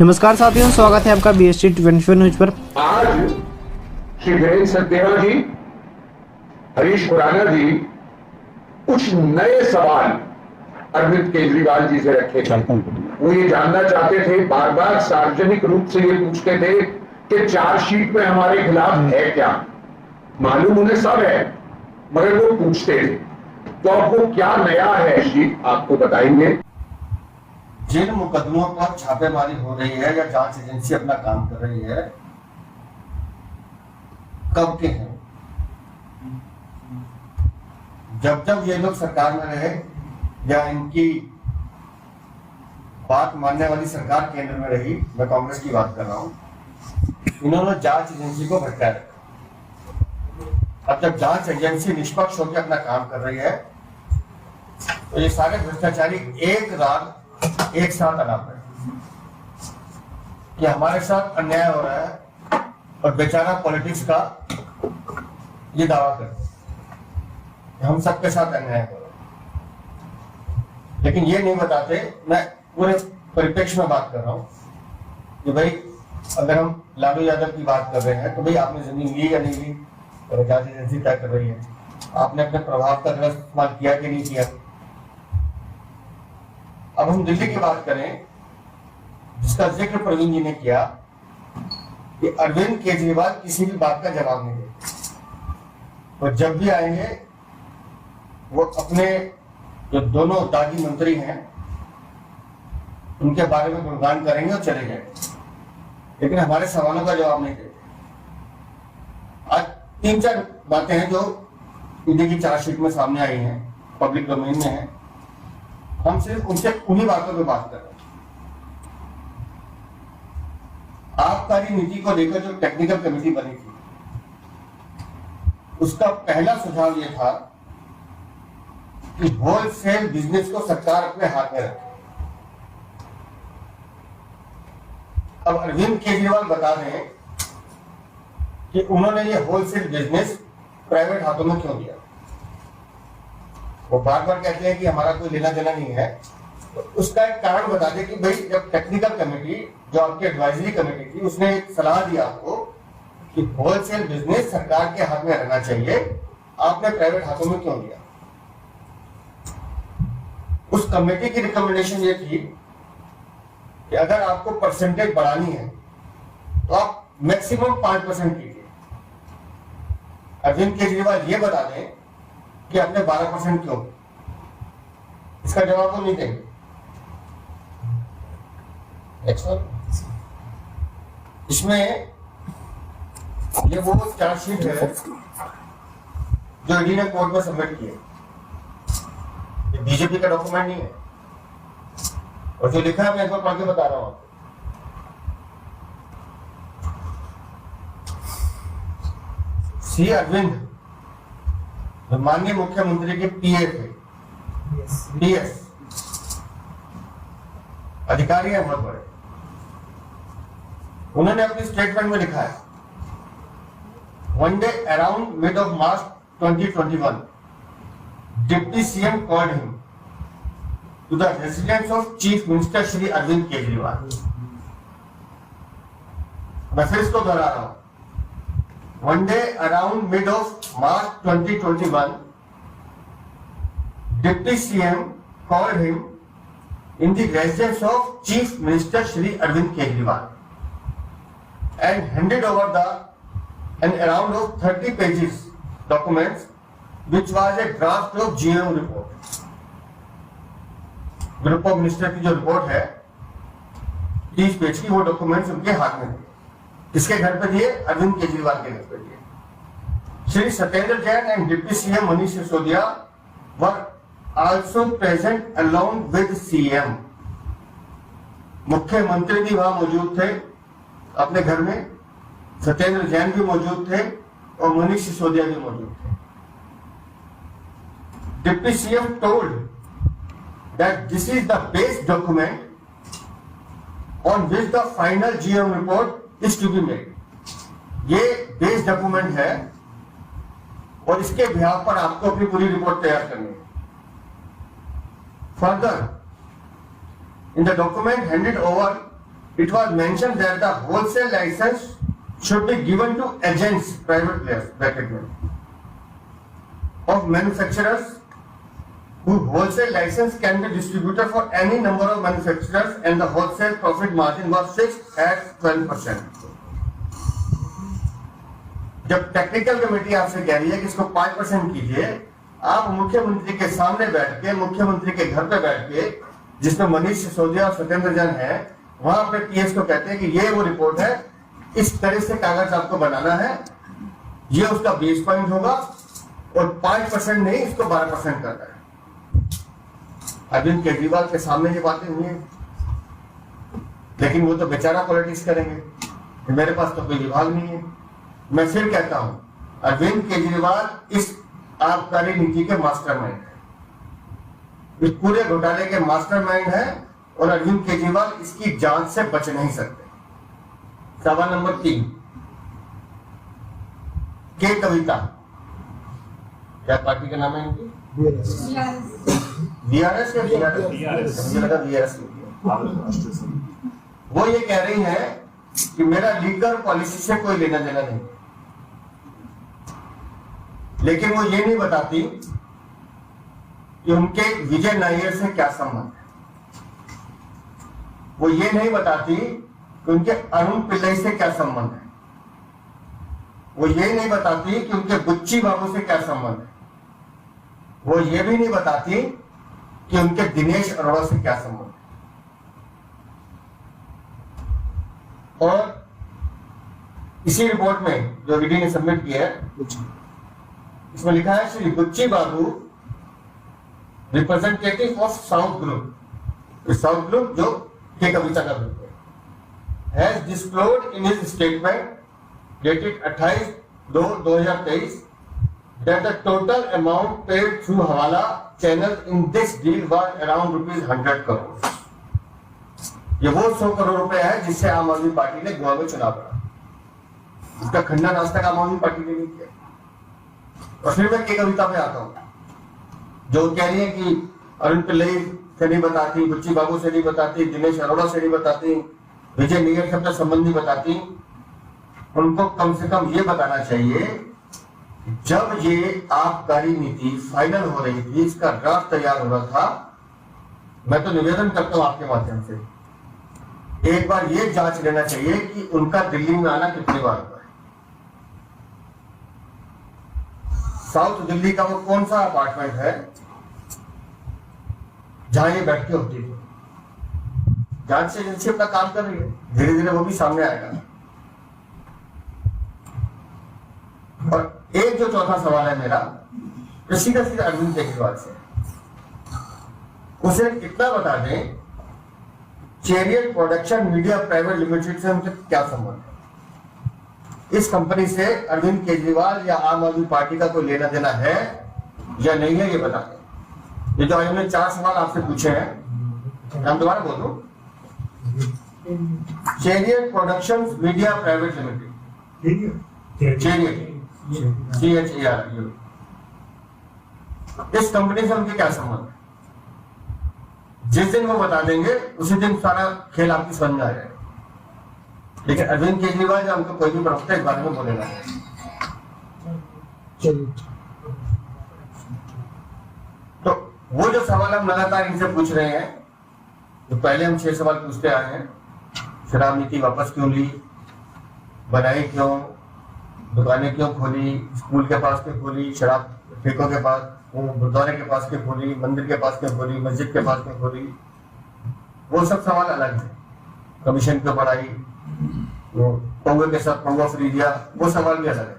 नमस्कार साथियों, स्वागत है आपका BST 24 न्यूज पर। आज श्री वीरेंद्र सचदेवा जी, हरीश खुराना जी कुछ नए सवाल अरविंद केजरीवाल जी से रखे थे। वो ये जानना चाहते थे, बार बार सार्वजनिक रूप से ये पूछते थे कि चार्जशीट में हमारे खिलाफ है क्या। मालूम उन्हें सब है, मगर वो पूछते थे। तो अब वो क्या नया है शीट आपको बताएंगे। जिन मुकदमों पर छापेमारी हो रही है या जांच एजेंसी अपना काम कर रही है, कब के हैं? जब जब ये लोग सरकार में रहे या इनकी बात मानने वाली सरकार केंद्र में रही, मैं कांग्रेस की बात कर रहा हूं, इन्होंने जांच एजेंसी को भटकाया रखा। अब जब जांच एजेंसी निष्पक्ष होकर अपना काम कर रही है तो ये सारे भ्रष्टाचारी एक रात एक साथ अलाप है कि हमारे साथ अन्याय हो रहा है और बेचारा पॉलिटिक्स का ये दावा करते हैं हम सबके साथ अन्याय हो रहा है, लेकिन ये नहीं बताते। मैं पूरे परिप्रेक्ष्य में बात कर रहा हूं कि भाई अगर हम लालू यादव की बात कर रहे हैं तो भाई आपने जमीन ली या नहीं ली, और जांच एजेंसी तय कर रही है। आपने अपने प्रभाव का गलत इस्तेमाल किया कि नहीं किया। अब हम दिल्ली की बात करें, जिसका जिक्र प्रवीण जी ने किया कि अरविंद केजरीवाल किसी भी बात का जवाब नहीं देते, और जब भी आएंगे वो अपने जो दोनों दागी मंत्री हैं उनके बारे में गुणगान करेंगे और चले जाएंगे, लेकिन हमारे सवालों का जवाब नहीं देते। आज 3-4 बातें हैं जो ईडी की चार्जशीट में सामने आई हैं, पब्लिक डोमेन में है। हम सिर्फ उनसे उन्हीं बातों पे बात कर रहे हैं। आबकारी नीति को लेकर जो टेक्निकल कमेटी बनी थी, उसका पहला सुझाव यह था कि होलसेल बिजनेस को सरकार अपने हाथ में रखे। अब अरविंद केजरीवाल बता रहे हैं कि उन्होंने ये होलसेल बिजनेस प्राइवेट हाथों में क्यों दिया। वो बार बार कहते हैं कि हमारा कोई लेना देना नहीं है, तो उसका एक कारण बता दें कि भाई जब टेक्निकल कमेटी जो आपकी एडवाइजरी कमेटी थी उसने एक सलाह दी आपको कि होलसेल बिजनेस सरकार के हाथ में रहना चाहिए, आपने प्राइवेट हाथों में क्यों दिया। उस कमेटी की रिकमेंडेशन ये थी कि अगर आपको परसेंटेज बढ़ानी है तो आप मैक्सिमम 5% कीजिए। अरविंद केजरीवाल ये बता दें कि आपने 12% क्यों, इसका जवाब वो नहीं देंगे। इसमें ये वो चार्जशीट है जो ईडी ने कोर्ट में सबमिट की है, ये बीजेपी का डॉक्यूमेंट नहीं है, और जो लिखा है मैं एक बार पढ़ के बता रहा हूं आपको। सी अरविंद माननीय मुख्यमंत्री के पीए थे, PS अधिकारी है बहुत बड़े। उन्होंने अपनी स्टेटमेंट में लिखा है, one day around mid of March 2021 deputy CM called him to the residence of chief minister Shri Arvind Kejriwal. मैं फिर इसको दोहरा रहा हूं, one day around mid of March 2021, Deputy CM called him in the residence of Chief Minister Shri Arvind Kejriwal and handed over an around of 30 pages documents which was a draft of GM report. Group of minister की जो report है 30 page की, वो documents उनके हाथ में थे। किसके घर पे दिए? अरविंद केजरीवाल के घर पे दिए। Shri Satyendra Jain and deputy CM Manish Sisodia were also present along with CM। मुख्यमंत्री भी वहां मौजूद थे अपने घर में, सत्येंद्र जैन भी मौजूद थे और मनीष सिसोदिया भी मौजूद थे। Deputy CM told that this is the base document on which the final GM report is to be made. ये बेस डॉक्यूमेंट है और इसके बिहाफ पर आपको अपनी पूरी रिपोर्ट तैयार करनी है। Further in the document handed over it was mentioned that the wholesale license should be given to agents, private players, bracket में, of manufacturers whose wholesale license can be distributed for any number of manufacturers and the wholesale profit margin was fixed at 12%. जब technical committee आपसे कह रही है कि इसको 5% कीजिए, आप मुख्यमंत्री के सामने बैठ के, मुख्यमंत्री के घर पे बैठ के, जिसमें मनीष सिसोदिया और सत्येंद्र जैन है, वहां पे पीएस को कहते हैं कि ये वो रिपोर्ट है, इस तरह से कागज आपको बनाना है, ये उसका बेस पॉइंट होगा और 5% नहीं, इसको 12% करना है। अरविंद केजरीवाल के सामने ये बातें हुई हैं, लेकिन वो तो बेचारा पॉलिटिक्स करेंगे, मेरे पास तो कोई विभाग नहीं है। मैं फिर कहता हूं, अरविंद केजरीवाल इस आबकारी नीति के मास्टरमाइंड है, इस पूरे घोटाले के मास्टरमाइंड है और अरविंद केजरीवाल इसकी जांच से बच नहीं सकते। सवाल नंबर 3, के कविता, क्या पार्टी का नाम है इनकी? बीआरएस या बीआरएस? मुझे लगा बीआरएस। वो ये कह रही है कि मेरा लीकर पॉलिसी से कोई लेना देना नहीं, लेकिन वो ये नहीं बताती कि उनके विजय नायर से क्या संबंध है। वो ये नहीं बताती कि उनके अरुण पिल्लई से क्या संबंध है। वो ये नहीं बताती कि उनके बुच्ची बाबू से क्या संबंध है। वो ये भी नहीं बताती कि उनके दिनेश अरोड़ा से क्या संबंध है। और इसी रिपोर्ट में जो ईडी ने सबमिट किया है, इसमें लिखा है Shri Butchi Babu representative of South group, South group जो के कविता का ग्रुप है, has disclosed in his statement dated 28/2/2023 that the total amount paid through हवाला channel in this deal was around ₹100 crore। ये वो 100 करोड़ रुपए है जिससे आम आदमी पार्टी ने गोवा में चुनाव लड़ा, उसका खंडन आज तक आम आदमी पार्टी ने नहीं किया। और फिर मैं के कविता पे आता हूं, जो कह रही है कि अरुण पिल्लई से नहीं बताती, बुच्ची बाबू से नहीं बताती, दिनेश अरोड़ा से नहीं बताती, विजय नायर से अपना संबंध नहीं बताती। उनको कम से कम ये बताना चाहिए, जब ये आबकारी नीति फाइनल हो रही थी, इसका ड्राफ्ट तैयार हो रहा था, मैं तो निवेदन करता हूं आपके माध्यम से, एक बार ये जांच लेना चाहिए कि उनका दिल्ली में आना कितनी बार हुआ है। साउथ दिल्ली का वो कौन सा अपार्टमेंट है जहां ये बैठ के होती थी। जांच एजेंसी अपना काम कर रही है, धीरे धीरे वो भी सामने आएगा। और एक जो चौथा सवाल है मेरा, सीधा सीधा अरविंद केजरीवाल से, उसे इतना बता दें, chariot production media private limited से उनसे क्या संबंध है। इस कंपनी से अरविंद केजरीवाल या आम आदमी पार्टी का कोई लेना देना है या नहीं है, ये बता दें। ये जो हमने 4 सवाल आपसे पूछे हैं, हम दोबारा बोल दूं, chariot production media private limited, chariot CHAR, इस कंपनी से उनके क्या संबंध है, जिस दिन वो बता देंगे उसी दिन सारा खेल आपकी समझ में आ जाएगा। लेकिन अरविंद केजरीवाल या उनको कोई भी प्रवक्ता इस बारे में बोलेगा। तो वो जो सवाल हम लगातार इनसे पूछ रहे हैं, तो पहले हम 6 सवाल पूछते आए हैं, शराब नीति वापस क्यों ली, बनाई क्यों, दुकानें क्यों खोली, स्कूल के पास क्यों खोली, शराब ठेकों के पास, गुरुद्वारे के पास क्यों खोली, मंदिर के पास क्यों खोली, मस्जिद के पास क्यों खोली, वो सब सवाल अलग है। कमीशन क्यों बढ़ाई, वो पंगो के साथ पंगो फ्री दिया, वो सवाल भी अलग है।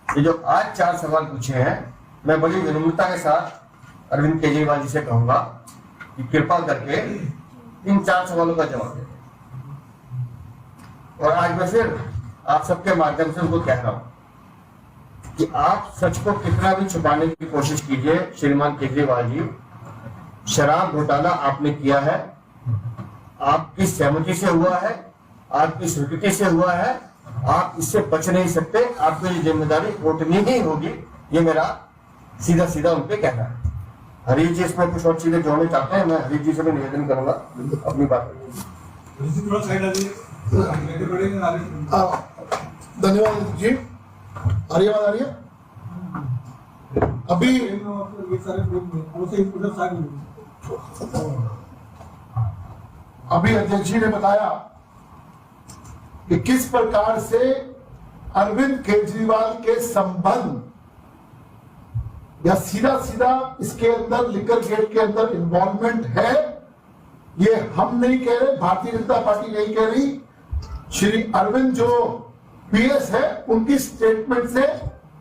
ये जो आज 4 सवाल पूछे हैं, मैं बड़ी विनम्रता के साथ अरविंद केजरीवाल जी से कहूंगा कि कृपा करके इन 4 सवालों का जवाब दें। और आज मैं फिर आप सबके माध्यम से उनको कह रहा हूं कि आप सच को कितना भी छुपाने की कोशिश कीजिए, श्रीमान केजरीवाल जी, शराब घोटाला आपने किया है, आपकी सहमति से हुआ है, आपकी स्वीकृति से हुआ है, आप इससे बच नहीं सकते, आपको ये जिम्मेदारी उठनी ही होगी। ये मेरा सीधा सीधा उनपे कहना है। हरीश जी इसमें कुछ और चीजें जोड़ना चाहते हैं, मैं हरीश जी से भी निवेदन करूंगा अपनी बात। धन्यवाद जी। आर्यवाद आ रही है अभी। अभी अध्यक्ष जी ने बताया कि किस प्रकार से अरविंद केजरीवाल के संबंध या सीधा सीधा इसके अंदर लिकर गेट के अंदर इन्वॉल्वमेंट है। ये हम नहीं कह रहे, भारतीय जनता पार्टी नहीं कह रही, श्री अरविंद जो पीएस है उनकी स्टेटमेंट से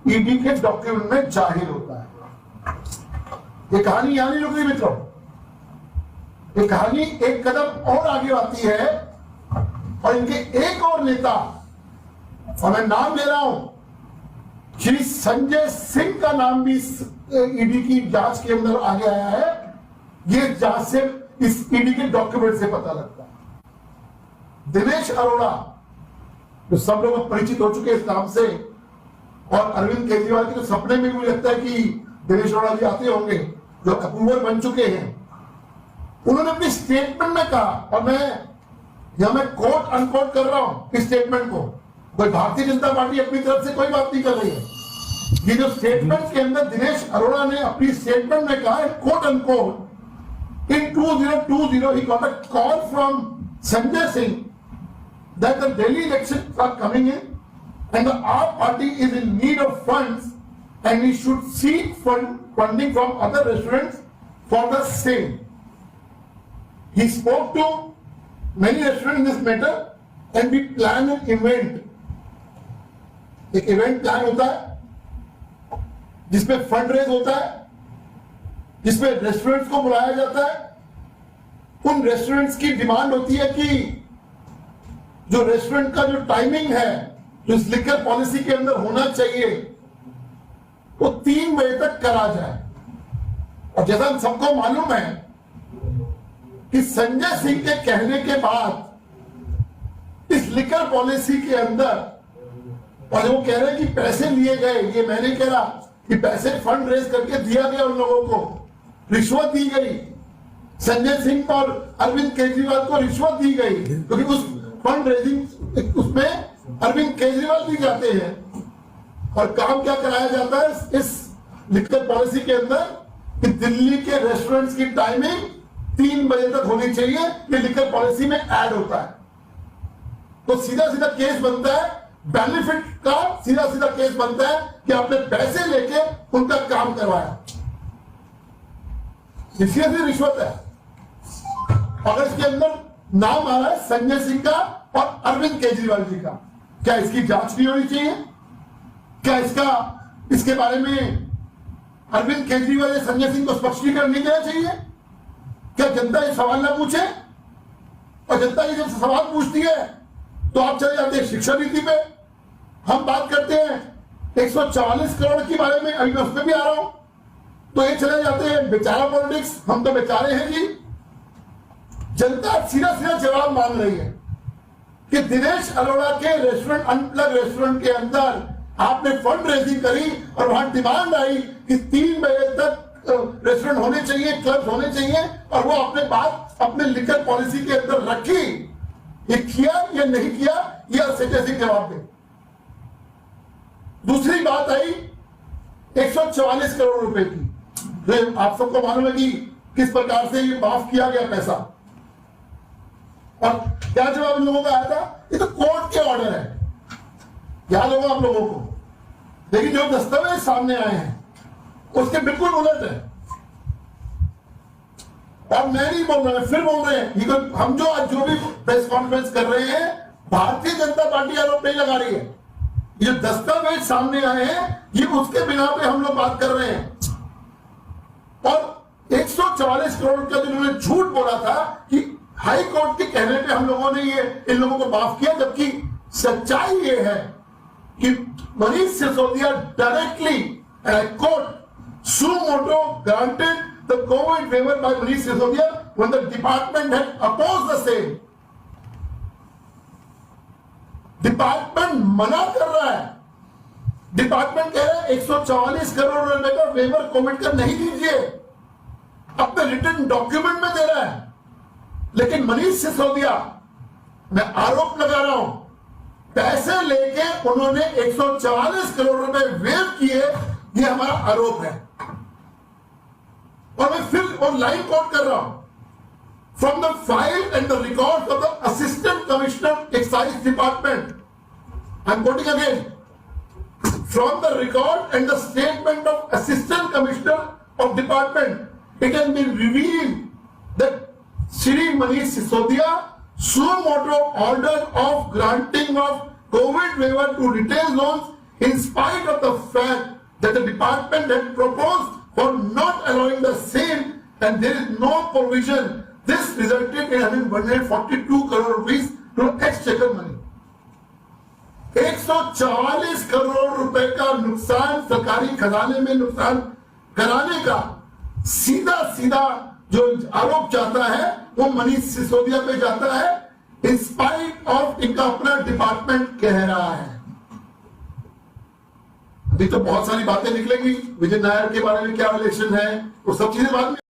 ईडी के डॉक्यूमेंट में जाहिर होता है। ये कहानी यहां नहीं रुक रही मित्रों, ये कहानी एक कदम और आगे आती है और इनके एक और नेता, और मैं नाम ले रहा हूं, श्री संजय सिंह का नाम भी ईडी की जांच के अंदर आगे आया है। ये जांच से इस ईडी के डॉक्यूमेंट से पता लगता है। दिनेश अरोड़ा जो सब लोग परिचित हो चुके इस नाम से, और अरविंद केजरीवाल के तो सपने में भी लगता है कि दिनेश अरोड़ा जी आते होंगे, जो अप्रूवर बन चुके हैं। उन्होंने अपनी स्टेटमेंट में कहा, और मैं कोट अनकोट कर रहा हूं इस स्टेटमेंट को, कोई भारतीय जनता पार्टी अपनी तरफ से कोई बात नहीं कर रही है। ये जो स्टेटमेंट के अंदर दिनेश अरोड़ा ने अपनी स्टेटमेंट में कहा है, quote unquote, in 2020 he got a call from Sanjay Singh that the Delhi elections are coming in and the AAP party is in need of funds and we should seek funding from other restaurants for the same. He spoke to many restaurants in this matter and we plan an event. एक event plan होता है जिसमें fund raise होता है, जिसमें restaurants को बुलाया जाता है। उन रेस्टोरेंट्स की डिमांड होती है कि जो रेस्टोरेंट का जो टाइमिंग है, जो इस लिकर पॉलिसी के अंदर होना चाहिए, वो 3 बजे तक करा जाए। और जैसा हम सबको मालूम है कि संजय सिंह के कहने के बाद इस लिकर पॉलिसी के अंदर, और वो कह रहे हैं कि पैसे लिए गए, ये मैंने कह रहा कि पैसे फंड रेज करके दिया गया, उन लोगों को रिश्वत दी गई। संजय सिंह और अरविंद केजरीवाल को रिश्वत दी गई, क्योंकि उस फंड रेजिंग उसमें अरविंद केजरीवाल भी जाते हैं। और काम क्या कराया जाता है इस लिकर पॉलिसी के अंदर कि दिल्ली के रेस्टोरेंट्स की टाइमिंग 3 बजे तक होनी चाहिए। ये लिकर पॉलिसी में ऐड होता है। तो सीधा सीधा केस बनता है, बेनिफिट का सीधा सीधा केस बनता है कि आपने पैसे लेके उनका काम करवाया, इसलिए रिश्वत है। अगर इसके अंदर नाम आ रहा है संजय सिंह का और अरविंद केजरीवाल जी का, क्या इसकी जांच नहीं होनी चाहिए? क्या इसके बारे में अरविंद केजरीवाल या संजय सिंह को स्पष्टीकरण नहीं देना चाहिए? क्या जनता ये सवाल ना पूछे? और जनता ये जब सवाल पूछती है तो आप चले जाते हैं शिक्षा नीति पे। हम बात करते हैं 144 करोड़ के बारे में, अभी मैं उस पर भी आ रहा हूं, तो ये चले जाते हैं बेचारा पॉलिटिक्स। हम तो बेचारे हैं जी। जनता सीधा सीधा जवाब मांग रही है कि दिनेश अरोड़ा के रेस्टोरेंट, अनप्लग रेस्टोरेंट के अंदर आपने फंड रेजिंग करी और वहां डिमांड आई कि 3 बजे तक रेस्टोरेंट होने चाहिए, क्लब होने चाहिए, और वो अपने बात अपने लिकर पॉलिसी के अंदर रखी। ये किया या नहीं किया, यह संजय सिंह जवाब दे। दूसरी बात आई 144 करोड़ रुपए की, जो आप सबको मालूम है कि किस प्रकार से ये माफ किया गया पैसा। और क्या जवाब इन लोगों का आया था? ये तो कोर्ट के ऑर्डर है, याद होगा आप लोगों को। लेकिन जो दस्तावेज सामने आए हैं उसके बिल्कुल उलट है। और मैं नहीं बोल रहा, फिर बोल रहे हैं, हम जो आज जो भी प्रेस कॉन्फ्रेंस कर रहे हैं, भारतीय जनता पार्टी आरोप नहीं लगा रही है। ये दस्तावेज सामने आए हैं, ये उसके बिना पे हम लोग बात कर रहे हैं। और 144 करोड़ का जो उन्होंने झूठ बोला था कि हाई कोर्ट के कहने पे हम लोगों ने ये इन लोगों को माफ किया, जबकि सच्चाई ये है कि Manish Sisodia directly court suo moto granted the COVID waiver by Manish Sisodia when the department had opposed the same. Department मना कर रहा है। डिपार्टमेंट कह रहा है 144 करोड़ रुपए का वेवर कोविड का नहीं दीजिए, अपने रिटर्न डॉक्यूमेंट में दे रहा है। लेकिन मनीष सिसोदिया मैं आरोप लगा रहा हूं, पैसे लेके उन्होंने 144 करोड़ रुपए वेव किए, ये हमारा आरोप है। और मैं फिर और लाइन कोट कर रहा हूं, from the file and the record of the assistant commissioner excise department, I am quoting again, from the record and the statement of assistant commissioner of department, it has been revealed that Shri Manish Sisodia suo motu order of granting of COVID waiver to retail loans in spite of the fact that the department had proposed for not allowing the same, and there is no provision. This resulted in 142 crore rupees to exchequer money. 144 crore रुपए का नुकसान, सरकारी खजाने में नुकसान कराने का सीधा सीधा जो आरोप जाता है वो मनीष सिसोदिया पे जाता है, इन स्पाइट ऑफ इनका अपना डिपार्टमेंट कह रहा है। अभी तो बहुत सारी बातें निकलेंगी, विजय नायर के बारे में क्या रिलेशन है, वो सब चीजें बाद में